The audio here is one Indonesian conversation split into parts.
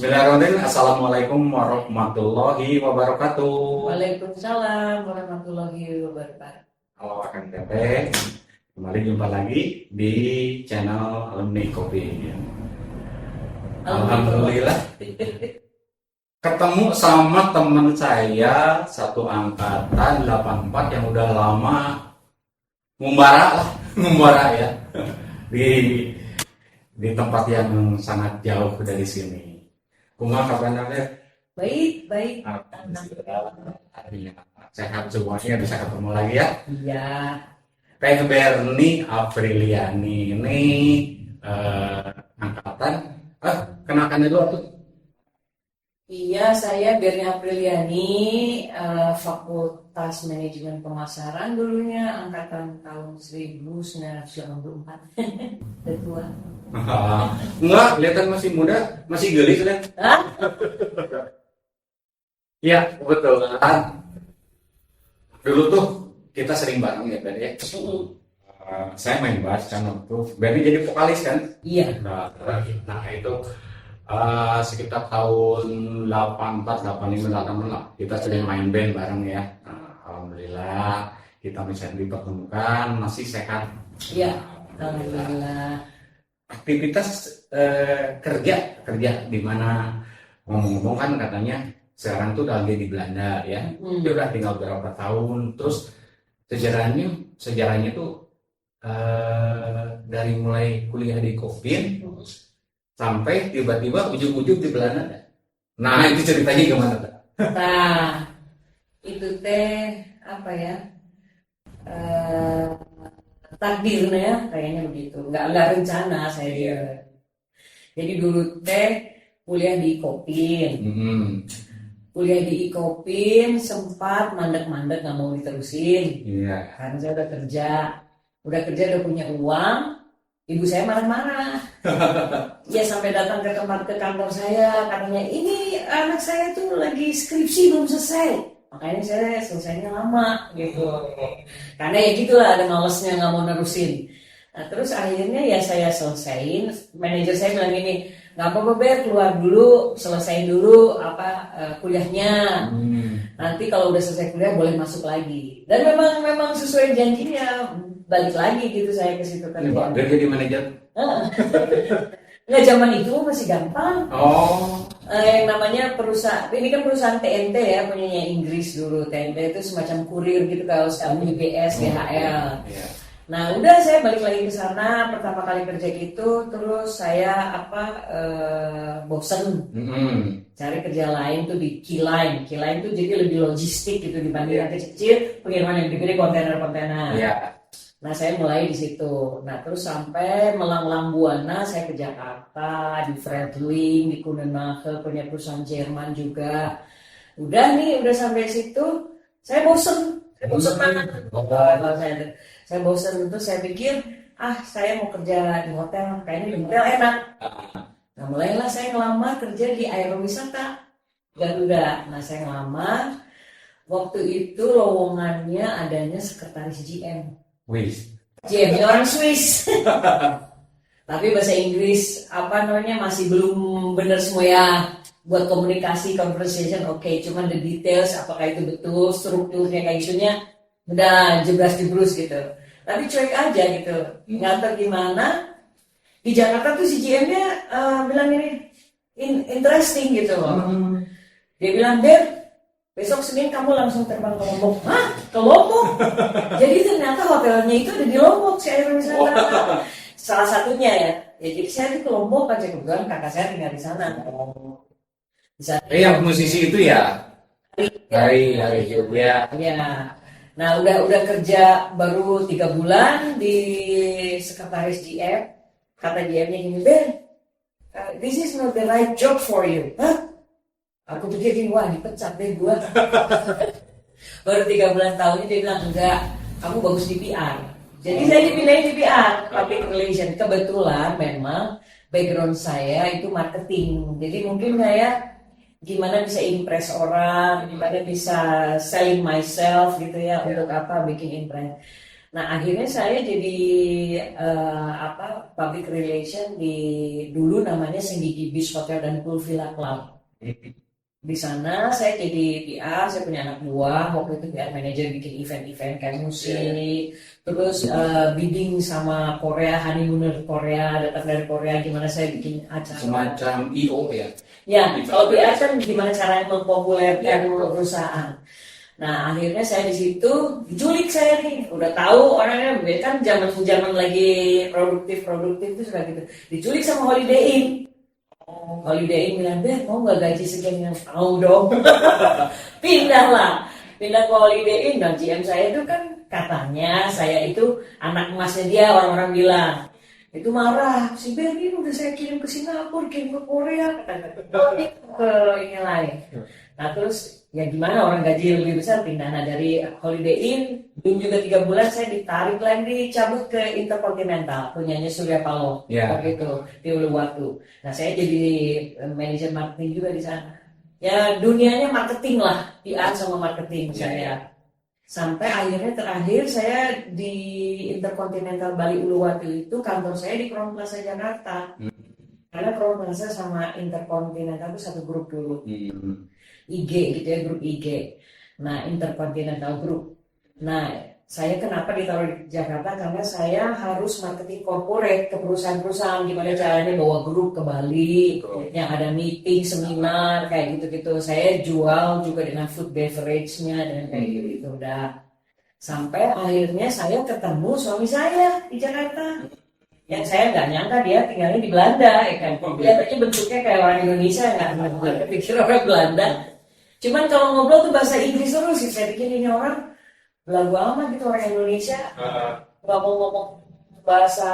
Bismillahirrahmanirrahim. Assalamualaikum warahmatullahi wabarakatuh. Waalaikumsalam warahmatullahi wabarakatuh. Halo Kang Teteh, kembali jumpa lagi di channel Alumni Kopi. Alhamdulillah ketemu sama teman saya satu angkatan 84 yang udah lama ngumbara ya di tempat yang sangat jauh dari sini. Kumaha kabarnya? Baik. Artinya sehat semuanya, bisa ketemu lagi ya. Iya. Kayak Berni Apriliani ini angkatan kenakannya dulu tuh. Iya, saya Berni Apriliani, Fakultas Manajemen Pemasaran dulunya, angkatan tahun 1994. Udah tua. Enggak, kelihatan masih muda, masih gelis kan? Hah? Iya, betul kan. Dulu tuh kita sering bareng ya, Berni ya. Saya main bass kan waktu Berni jadi vokalis kan? Iya. Nah itu sekitar tahun 84, 85, 86 lah. Kita sering main band bareng ya. Nah, alhamdulillah kita bisa dipertemukan, masih sehat. Iya, alhamdulillah. Aktivitas kerja di mana, ngomong-ngomong kan katanya sekarang tuh udah lagi di Belanda ya. Dia udah tinggal berapa tahun. Terus sejarahnya tuh dari mulai kuliah di Kopin sampai tiba-tiba ujung-ujung di Belanda. Nah itu ceritanya gimana tuh? Nah, itu teh apa ya? Takdirnya kayaknya begitu. Nggak rencana saya dia. Jadi dulu teh kuliah di Kopin. Kuliah di Ikopin sempat mandek-mandek nggak mau diterusin. Iya. Karena saya udah kerja udah punya uang. Ibu saya marah-marah. Ya sampai datang ke kantor saya, katanya ini anak saya tuh lagi skripsi belum selesai. Makanya saya selesainya lama gitu. Karena ya gitulah, ada malesnya nggak mau nerusin. Nah terus akhirnya ya saya selesaiin. Manajer saya bilang gini, nggak apa-apa Ber, keluar dulu, selesaiin dulu kuliahnya. Nanti kalau udah selesai kuliah boleh masuk lagi. Dan memang sesuai janjinya balik lagi gitu saya ke situ kan. Dia jadi manajer. Nggak, zaman itu masih gampang. Yang namanya perusahaan, ini kan perusahaan TNT ya, punyanya Inggris dulu. TNT itu semacam kurir gitu kalau sekarang UPS, DHL. Iya. Nah udah saya balik lagi ke sana, pertama kali kerja gitu, terus saya bosen cari kerja lain tuh di Keyline. Keyline tuh jadi lebih logistik gitu dibanding yang kecil, pengiriman yang gede kontainer-kontainer. Iya. Nah saya mulai di situ. Nah terus sampai melanglang buana saya ke Jakarta, di Fredling, di Kunenache, punya perusahaan Jerman juga. Udah sampai situ, saya bosen banget. Saya bosen itu, saya pikir saya mau kerja di hotel, kayaknya di hotel enak. Nah mulailah saya ngelamar kerja di aerowisata Garuda. Nah saya ngelamar, waktu itu lowongannya adanya sekretaris GM. GM orang Swiss. Tapi bahasa Inggris masih belum benar semua ya. Buat komunikasi, conversation oke, cuman the details apakah itu betul, strukturnya kayak gitunya udah jebras-jebrus gitu. Tapi cuek aja gitu, nggak tahu gimana. Di Jakarta tuh si GM-nya bilang ini interesting gitu loh. Dia bilang, Ber, besok Senin kamu langsung terbang ke Lombok. Hah? Ke Lombok? Jadi ternyata hotelnya itu ada di Lombok, si aerowisata. Salah satunya ya. Jadi saya ke Lombok aja, kebetulan kakak saya tinggal di sana. Yang musisi itu ya? Hari juga. Ya. Nah udah kerja baru 3 bulan di sekretaris GM. Kata GM-nya gini, Ben, this is not the right job for you. Hah? Aku pikir gini, wah dipecat deh gua. Baru 3 bulan tahunnya dia bilang, enggak, kamu bagus di PR. Jadi saya dipilih di PR, public relation. Kebetulan memang background saya itu marketing. Jadi mungkin saya gimana bisa impress orang, gimana bisa selling myself gitu ya, untuk bikin impress. Nah akhirnya saya jadi public relation di dulu namanya Senggigi Beach Hotel dan Pool Villa Club. Di sana saya jadi PR, saya punya anak buah, waktu itu PR manager bikin event-event kayak musik, terus bidding sama Korea, honeymooner Korea, datang dari Korea, gimana saya bikin acara. Semacam IO ya. Ya, kalau PR kan gimana caranya mempopulerkan perusahaan. Nah akhirnya saya di situ diculik saya nih, udah tahu orangnya kan zaman lagi produktif itu sudah gitu, diculik sama Holiday Inn. Holiday Inn bilang, "Beh, mau nggak gaji sekian?" Mau dong. Pindah ke Holiday Inn. Dan GM saya itu kan katanya saya itu anak emasnya dia, orang-orang bilang. Itu marah, si Ben ini udah saya kirim ke Singapura, kirim ke Korea, ke ini lain. Nah terus ya gimana, orang gaji lebih besar pindah. Nah dari Holiday Inn belum juga 3 bulan saya ditarik lagi, dicabut ke Intercontinental punyanya Surya Paloh, waktu itu di Uluwatu. Nah saya jadi manajer marketing juga di sana. Ya dunianya marketing lah, PR sama marketing saya. Sampai akhirnya terakhir saya di Intercontinental Bali Uluwatu itu kantor saya di Crown Plaza Jakarta. Karena Crown Plaza sama Intercontinental itu satu grup dulu. IG gitu ya, grup IG. Nah, Intercontinental Group. Nah, saya kenapa ditaruh di Jakarta? Karena saya harus marketing corporate ke perusahaan-perusahaan. Gimana caranya bawa grup ke Bali, yang ada meeting, seminar, kayak gitu-gitu. Saya jual juga dengan food beverage-nya dan kayak gitu. Udah. Sampai akhirnya saya ketemu suami saya di Jakarta. Yang saya nggak nyangka dia tinggalnya di Belanda, ya kan? Kelihatannya bentuknya kayak orang Indonesia, nggak pikir orang Belanda. Cuman kalau ngobrol tuh bahasa Inggris terus sih, saya pikir ini orang belagu amat gitu, orang Indonesia nggak mau ngomong bahasa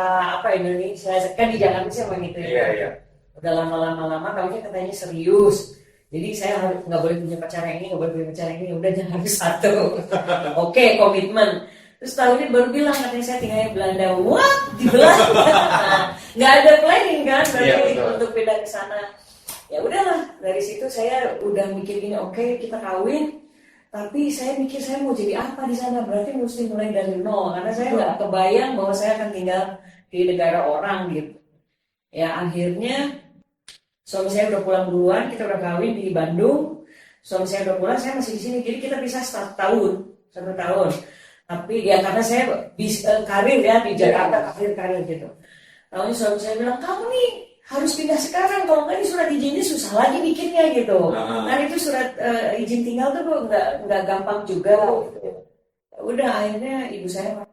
Indonesia, kan di Jakarta sih emang gitu ya. Udah lama-lama tahunya katanya serius, jadi saya harus nggak boleh punya pacar yang ini, nggak boleh punya pacar yang ini, udah jangan harus satu. Oke, komitmen. Terus tahun ini baru bilang katanya saya tinggalnya di Belanda. What? Di Belanda? Nggak ada planning kan berarti untuk pindah ke sana. Ya udahlah, dari situ saya udah mikir gini, oke, kita kawin, tapi saya mikir saya mau jadi apa di sana, berarti mesti mulai dari nol, karena saya nggak kebayang bahwa saya akan tinggal di negara orang gitu. Ya akhirnya suami saya udah pulang duluan, kita udah kawin di Bandung, suami saya udah pulang, saya masih di sini, jadi kita bisa 1 tahun. Tapi ya karena saya karir ya di Jakarta, karir gitu. Tahunnya suami saya bilang, "Kamu nih harus pindah sekarang, kalau nggak ini surat izinnya susah lagi bikinnya gitu." Kan itu surat izin tinggal tuh nggak gampang juga. Udah akhirnya ibu saya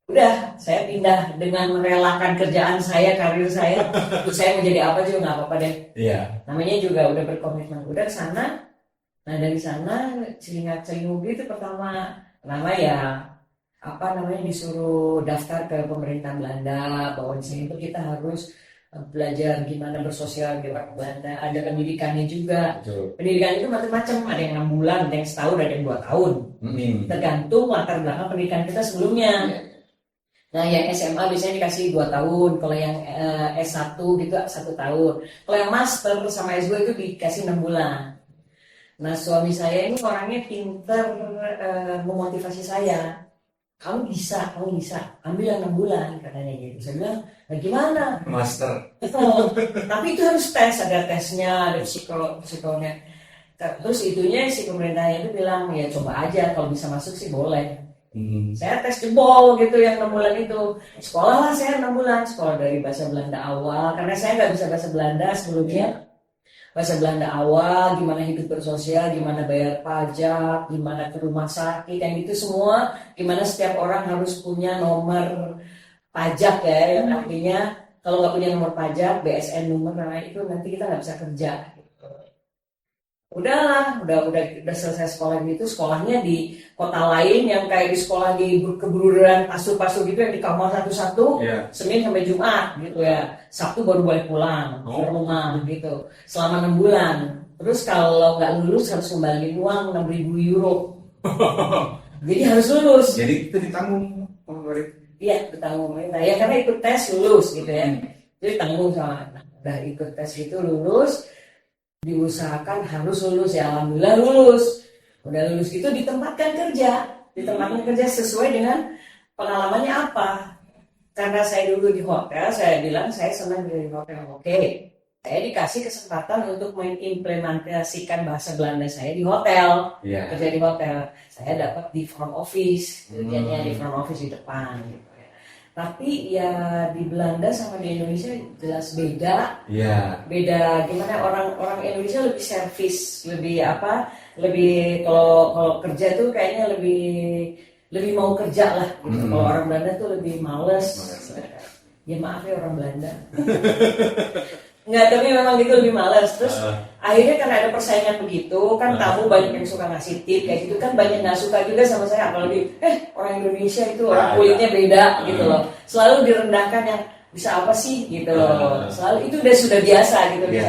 udah saya pindah dengan merelakan kerjaan saya, karir saya. Saya mau jadi apa juga nggak apa-apa deh. Namanya juga udah berkomitmen. Udah ke sana. Nah dari sana celingak-celinguk gitu pertama ya disuruh daftar ke pemerintah Belanda, bahwa di sini tuh kita harus belajar gimana bersosial di Belanda, ada pendidikannya juga. Pendidikan itu macam-macam, ada yang 6 bulan, ada yang setahun, ada yang 2 tahun, tergantung latar belakang pendidikan kita sebelumnya. Nah yang SMA biasanya dikasih 2 tahun, kalau yang S1 gitu 1 tahun, kalau yang master sama S2 itu dikasih 6 bulan. Nah suami saya ini orangnya pinter memotivasi saya. Kamu bisa, ambil yang 6 bulan katanya gitu. Saya bilang, nah gimana? Master. Tapi itu harus tes, ada tesnya, ada psikolognya. Terus itunya si pemerintahnya itu bilang, ya coba aja, kalau bisa masuk sih boleh. Saya tes jebol gitu yang 6 bulan itu. Sekolah lah saya 6 bulan, sekolah dari bahasa Belanda awal, karena saya nggak bisa bahasa Belanda sebelumnya. Bahasa Belanda awal, gimana hidup bersosial, gimana bayar pajak, gimana ke rumah sakit, yang itu semua, gimana setiap orang harus punya nomor pajak ya, yang artinya kalau nggak punya nomor pajak, BSN nomor, nah itu nanti kita nggak bisa kerja. Udah selesai sekolah gitu, sekolahnya di kota lain yang kayak di sekolah di keberuran pasur-pasur gitu yang di kamar satu-satu, Senin sampai Jumat gitu ya, Sabtu baru boleh pulang ke rumah gitu selama 6 bulan. Terus kalau nggak lulus harus kembali uang 6.000 euro. Jadi harus lulus. Jadi itu ditanggung pemerintah. Iya, ditanggung pemerintah ya, karena ikut tes lulus gitu ya. Jadi tanggung sama udah ikut tes itu lulus, diusahakan harus lulus ya, alhamdulillah lulus. Udah lulus gitu ditempatkan kerja di tempatnya kerja sesuai dengan pengalamannya apa. Karena saya dulu di hotel, saya bilang saya senang di hotel. Oke, saya dikasih kesempatan untuk mengimplementasikan bahasa Belanda saya di hotel, kerja di hotel. Saya dapat di front office, kerjanya di front office di depan. Gitu. Tapi ya di Belanda sama di Indonesia jelas beda. Beda gimana, orang Indonesia lebih servis, lebih lebih kalau kerja tuh kayaknya lebih mau kerja lah gitu. Kalau orang Belanda tuh lebih males. Ya maaf ya orang Belanda. Enggak, tapi memang gitu lebih males. Terus akhirnya karena ada persaingan begitu kan, tamu banyak yang suka ngasih tip kayak gitu kan, banyak nggak suka juga sama saya, apalagi orang Indonesia itu orang kulitnya beda gitu loh, selalu direndahkan yang bisa apa sih gitu loh, selalu itu sudah biasa gitu di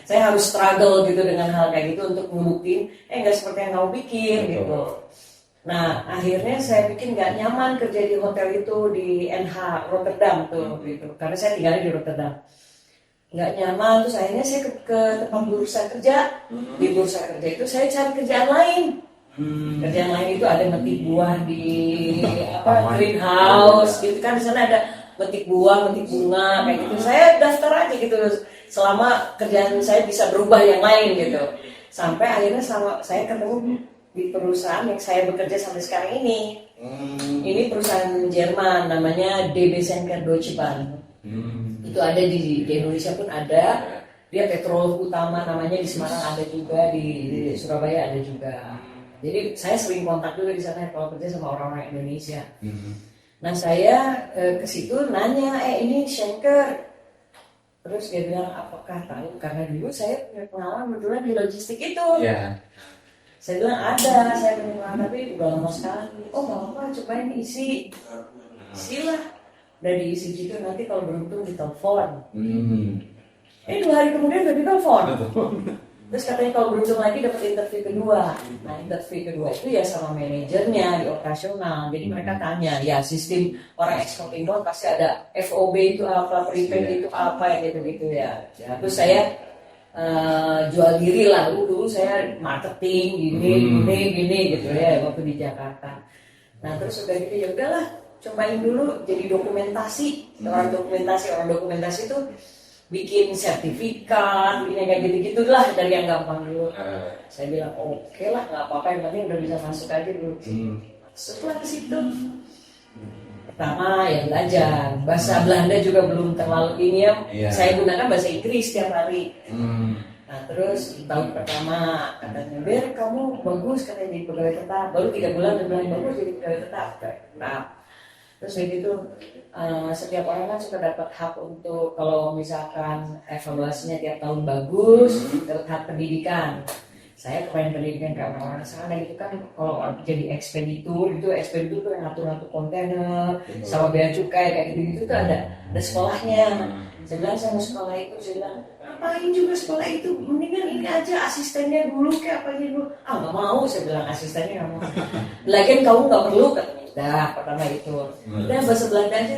saya harus struggle gitu dengan hal kayak gitu untuk ngebuktiin nggak seperti yang kamu pikir gitu. Nah akhirnya saya bikin nggak nyaman kerja di hotel itu di NH Rotterdam tuh gitu, karena saya tinggalnya di Rotterdam. Nggak nyaman, terus akhirnya saya ke tempat bursa kerja. Di bursa kerja itu saya cari kerjaan lain. Kerjaan lain itu ada metik buah di greenhouse gitu kan, di sana ada metik buah, metik bunga kayak gitu. Saya daftar aja gitu selama kerjaan saya bisa berubah yang lain gitu. Sampai akhirnya saya ketemu di perusahaan yang saya bekerja sampai sekarang ini. Ini perusahaan Jerman, namanya DB Schenker Deutsche Bahn. Itu ada di Indonesia pun ada, dia petrol utama namanya, di Semarang ada juga, di Surabaya ada juga. Jadi saya sering kontak juga di sana kalau kerja sama orang-orang Indonesia. Nah saya ke situ nanya, ini Schenker. Terus dia bilang, apakah tahu? Karena dulu saya punya pengalaman kebetulan di logistik itu. Saya bilang ada, saya punya pengalaman tapi udah lama sekali. Oh nggak apa-apa, cobain isi. Isilah. Udah diisi gitu, nanti kalau beruntung ditelepon. 2 hari kemudian udah ditelepon. Terus katanya kalau beruntung lagi dapat interview kedua. Nah interview kedua itu ya sama manajernya di operasional. Jadi mereka tanya, ya sistem orang ekspor impor pasti ada FOB itu apa, prepaid itu apa ya gitu ya. Terus saya jual diri lah. Dulu saya marketing gini gitu ya waktu di Jakarta. Nah terus udah gitu ya udahlah, cobain dulu jadi dokumentasi. Orang dokumentasi itu bikin sertifikat, bikin kayak gitu-gitu lah, dari yang gampang dulu. Saya bilang oke lah, nggak apa-apa, yang penting udah bisa masuk aja dulu. Masuklah ke situ. Pertama ya belajar bahasa Belanda juga belum terlalu ini ya. Saya gunakan bahasa Inggris setiap hari. Nah terus tahun pertama katanya, Ber kamu bagus katanya jadi pegawai tetap. Baru 3 bulan dia bilang bagus jadi pegawai tetap. Nah terus begitu setiap orang kan suka dapat hak untuk, kalau misalkan evaluasinya tiap tahun bagus, dapat hak pendidikan. Saya kepengen pendidikan ke orang-orang sana gitu kan. Kalau jadi ekspeditur tuh yang ngatur-ngatur kontainer sama bea cukai kayak gitu tuh ada sekolahnya. Saya bilang saya mau sekolah itu, saya bilang ngapain juga sekolah itu, mendingan ini aja asistennya dulu kayak apa dulu. Nggak mau, saya bilang asistennya nggak mau. Lagian kamu nggak perlu katanya. Dah pertama itu udah bahasa Belanda aja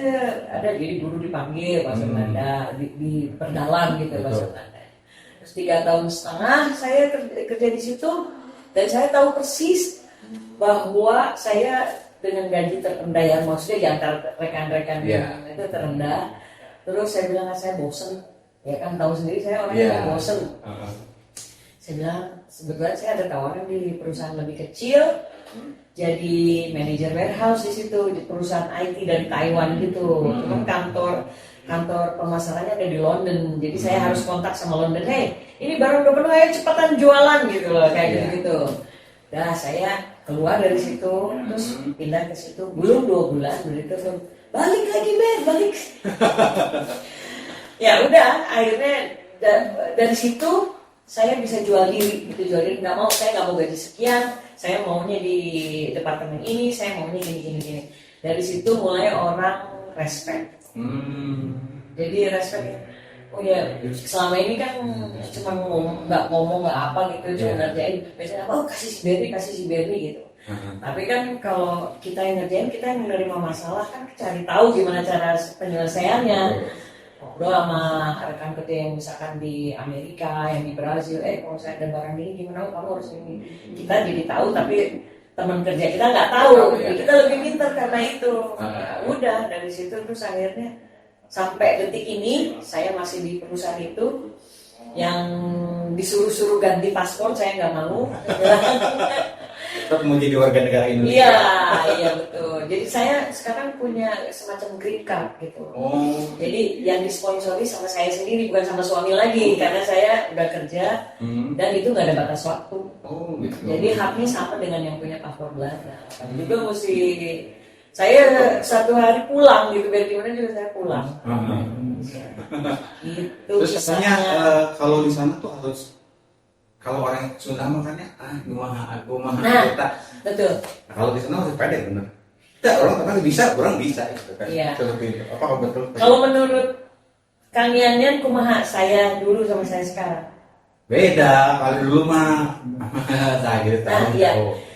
ada, jadi guru dipanggil bahasa Belanda di perdalam gitu bahasa Belanda. Terus 3 tahun setengah saya kerja di situ, dan saya tahu persis bahwa saya dengan gaji terendah ya, maksudnya di antara rekan-rekan itu terendah. Terus saya bilang saya bosen, ya kan tahu sendiri saya orangnya bosen. Saya bilang sebetulnya saya ada tawaran di perusahaan lebih kecil, jadi manajer warehouse di situ, di perusahaan IT dari Taiwan gitu. Cuman kantor pemasarannya ada di London, jadi saya harus kontak sama London. Ini barang udah penuh, ayo cepatan jualan gitu loh, kayak gitu. Dah saya keluar dari situ, terus pindah ke situ. Belum 2 bulan begitu, balik lagi balik. Ya udah, akhirnya dari situ saya bisa jual diri, saya nggak mau gaji sekian, saya maunya di departemen ini, saya maunya gini. Dari situ mulai orang respect. Jadi respect. Oh ya, selama ini kan cuma nggak ngomong nggak apa gitu, cuma ngerjain. Biasanya kasih si Berry gitu. Tapi kan kalau kita yang ngerjain, kita yang menerima masalah kan cari tahu gimana cara penyelesaiannya. Ngobrol sama rekan kerja yang misalkan di Amerika, yang di Brazil, kalau saya ada barang ini gimana, kamu harus ini. Kita jadi tahu, tapi teman kerja kita nggak tahu, Ya. kita lebih pintar karena itu. Udah dari situ terus akhirnya sampai detik ini saya masih di perusahaan itu, yang disuruh-suruh ganti paspor saya nggak mau. Tetap mau jadi warga negara Indonesia. Iya betul. Jadi saya sekarang punya semacam green card gitu. Oh. Jadi yang disponsori sama saya sendiri, bukan sama suami lagi, karena saya udah kerja dan itu nggak ada batas waktu. Oh gitu. Jadi haknya sama dengan yang punya paspor Belanda. Juga mesti saya satu hari pulang gitu, biar gimana juga saya pulang. Itu Terus katanya kisahnya. kalau di sana tuh harus, kalau orang Sunda makanya aku mah Nah. kita. Betul. Nah, kalau di sana harus pede bener. Tidak, orang kadang bisa, orang bisa gitu kan. Iya. Seperti itu. Apakah betul? Kalau menurut Kang Yanyan kumaha saya dulu sama saya sekarang? Beda. Kalau dulu mah saya gitu tahu. Iya.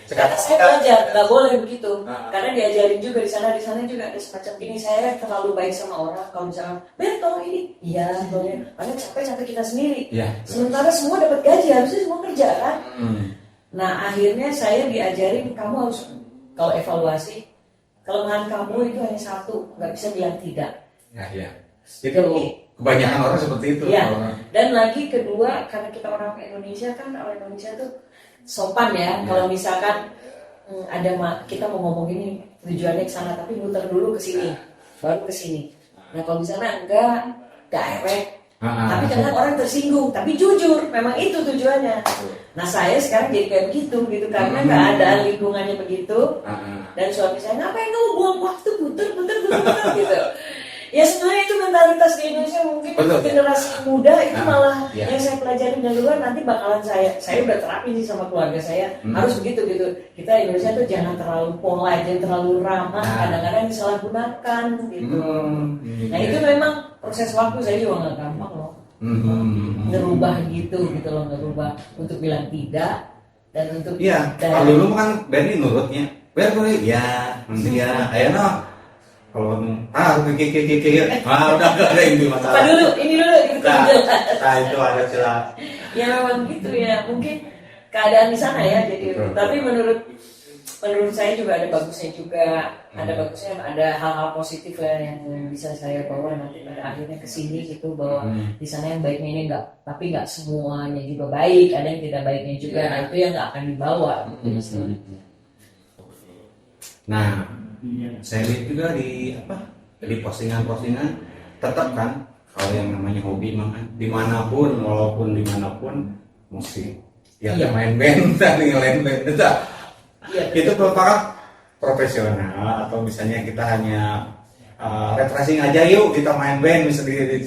Karena saya belajar nggak boleh begitu, Nah. karena diajarin juga di sana juga ada semacam ini. Saya terlalu baik sama orang, kalau misalnya tolong ini, iya boleh, karena capek kita sendiri. Iya. Sementara semua dapat gaji, harusnya semua kerja kan. Hmm. Nah akhirnya saya diajarin kamu harus, kalau evaluasi, kelemahan kamu itu hanya satu, nggak bisa bilang tidak. Ya. Itu kebanyakan orang seperti itu. Iya. Orang. Dan lagi kedua, karena kita orang Indonesia kan, orang Indonesia tuh sopan ya. Kalau misalkan kita mau ngomong ini tujuannya ke sana, tapi muter dulu ke sini, baru ke sini. Nah kalau misalnya enggak direct, tapi kadang orang tersinggung, tapi jujur, memang itu tujuannya. Nah saya sekarang jadi kayak begitu gitu, karena keadaan lingkungannya begitu. Dan suami saya, ngapain kamu buang waktu puter gitu. Ya sebenarnya itu mentalitas di Indonesia, mungkin Betul. generasi muda itu malah Ya. yang saya pelajari dari luar, nanti bakalan saya udah terapin sih sama keluarga saya, harus begitu gitu. Kita Indonesia tuh jangan terlalu polite, jangan terlalu ramah, kadang-kadang disalahgunakan gitu. Nah itu memang proses waktu, saya juga nggak gampang loh ngerubah gitu loh, ngerubah untuk bilang tidak dan untuk Iya, kalau dulu kan Benny nurutnya. Boleh, ya, ayo no. Kalau udah gak ada ini apa masalah. dulu, ini dulu gitu. Nah, itu ada celah. Ya memang gitu ya, mungkin keadaan di sana ya. Jadi tapi menurut saya juga ada bagusnya juga, ada hal-hal positif lah yang bisa saya bawa nanti pada akhirnya ke sini gitu, bahwa di sana yang baiknya ini tapi nggak semuanya juga baik, ada yang tidak baiknya juga. Nah itu yang nggak akan dibawa gitu. Nah, saya lihat juga di postingan tetap kan kalau yang namanya hobi dimanapun, walaupun dimanapun musik ya main band dan ngelain band itu merupakan profesional. Atau misalnya kita hanya refreshing aja, yuk kita main band misalnya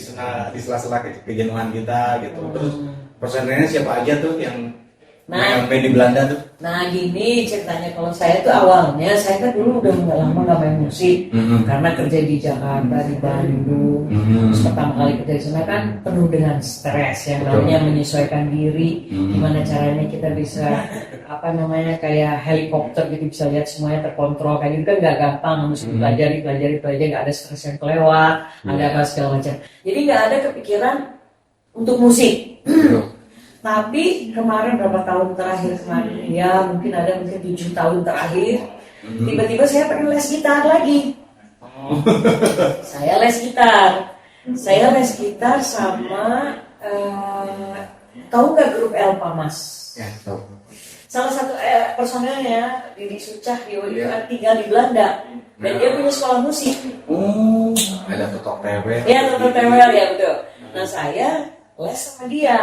di sela-sela kejenuhan kita gitu. Terus personelnya siapa aja tuh yang main band di Belanda tuh? Nah gini ceritanya, kalau saya tuh awalnya, saya kan dulu udah nggak lama nggak main musik, karena kerja di Jakarta, di Bandung. Terus pertama kali kerja di sana kan penuh dengan stres, yang namanya menyesuaikan diri, gimana caranya kita bisa kayak helikopter gitu, bisa lihat semuanya terkontrol kayak gitu kan nggak gampang, mesti pelajari nggak ada stres yang kelewat, ada apa segala macam. Jadi nggak ada kepikiran untuk musik. Tapi kemarin berapa tahun terakhir ya mungkin 7 tahun terakhir, tiba-tiba saya pengen les gitar lagi. Saya les gitar sama tahu nggak grup El Pamas? Ya, tahu. Salah satu personelnya Didi Sucahyo itu kan tinggal di Belanda dan dia punya sekolah musik. Ada Toto Tewel. Iya, Toto Tewel ya betul. Nah saya les sama dia.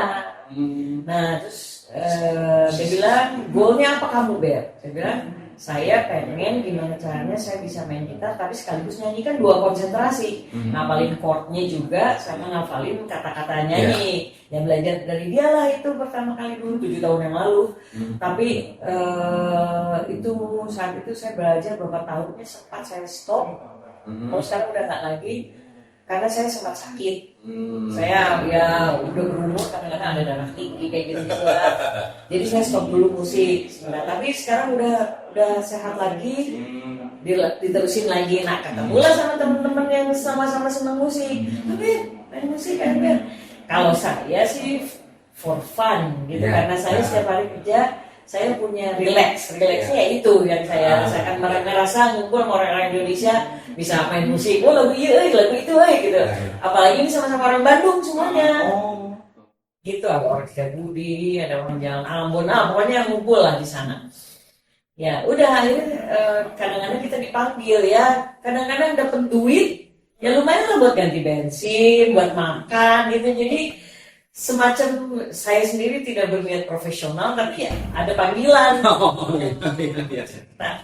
Nah terus dia bilang, goalnya apa kamu Ber? Saya bilang, saya pengen gimana caranya saya bisa main gitar tapi sekaligus nyanyi, kan 2 konsentrasi, ngapalin chordnya juga sama ngapalin kata-kata nyanyi. Yang belajar dari dia lah itu pertama kali dulu 7 tahun yang lalu. Tapi itu saat itu saya belajar beberapa tahunnya sempat saya stop. Kalau sekarang udah nggak lagi karena saya sempat sakit. Saya ya udah berumur, kadang-kadang ada darah tinggi kayak gitu lah. Jadi saya stop dulu musik. Tapi sekarang udah sehat lagi, diterusin lagi. Nah ketemulah sama teman-teman yang sama-sama senang musik. Tapi main musik kan. Kalau saya sih for fun gitu, karena saya setiap hari kerja, saya punya relaxnya ya itu yang saya rasakan. Merasa ngumpul sama orang Indonesia bisa main musik, oh lagu itu gitu. Apalagi ini sama-sama orang Bandung semuanya. Gitu, ada orang Budi, ada orang Jalan Ambon, pokoknya ngumpul lah di sana. Ya udah akhirnya kadang-kadang kita dipanggil ya, kadang-kadang dapat duit, ya lumayan lah buat ganti bensin, buat makan gitu. Jadi semacam saya sendiri tidak berniat profesional, tapi ya ada panggilan. Nah,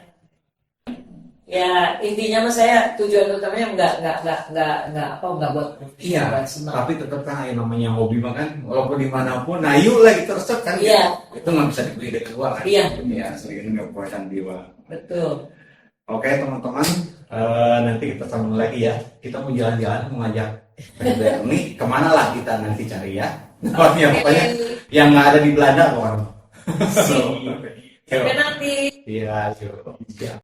ya intinya mas saya tujuan utamanya nggak buat iya, tapi tetap kan yang namanya hobi makan walaupun dimanapun, nah yuk lagi terus kan iya. Itu nggak bisa dibeli dari luar kan. Iya, sedikit kepuasan jiwa. betul. Oke teman-teman, nanti kita sambung lagi ya. Kita mau jalan-jalan, mau ngajak ini kemana lah kita nanti cari ya. Pokoknya yang nggak ada di Belanda pokoknya. Sampai nanti. Iya, siap.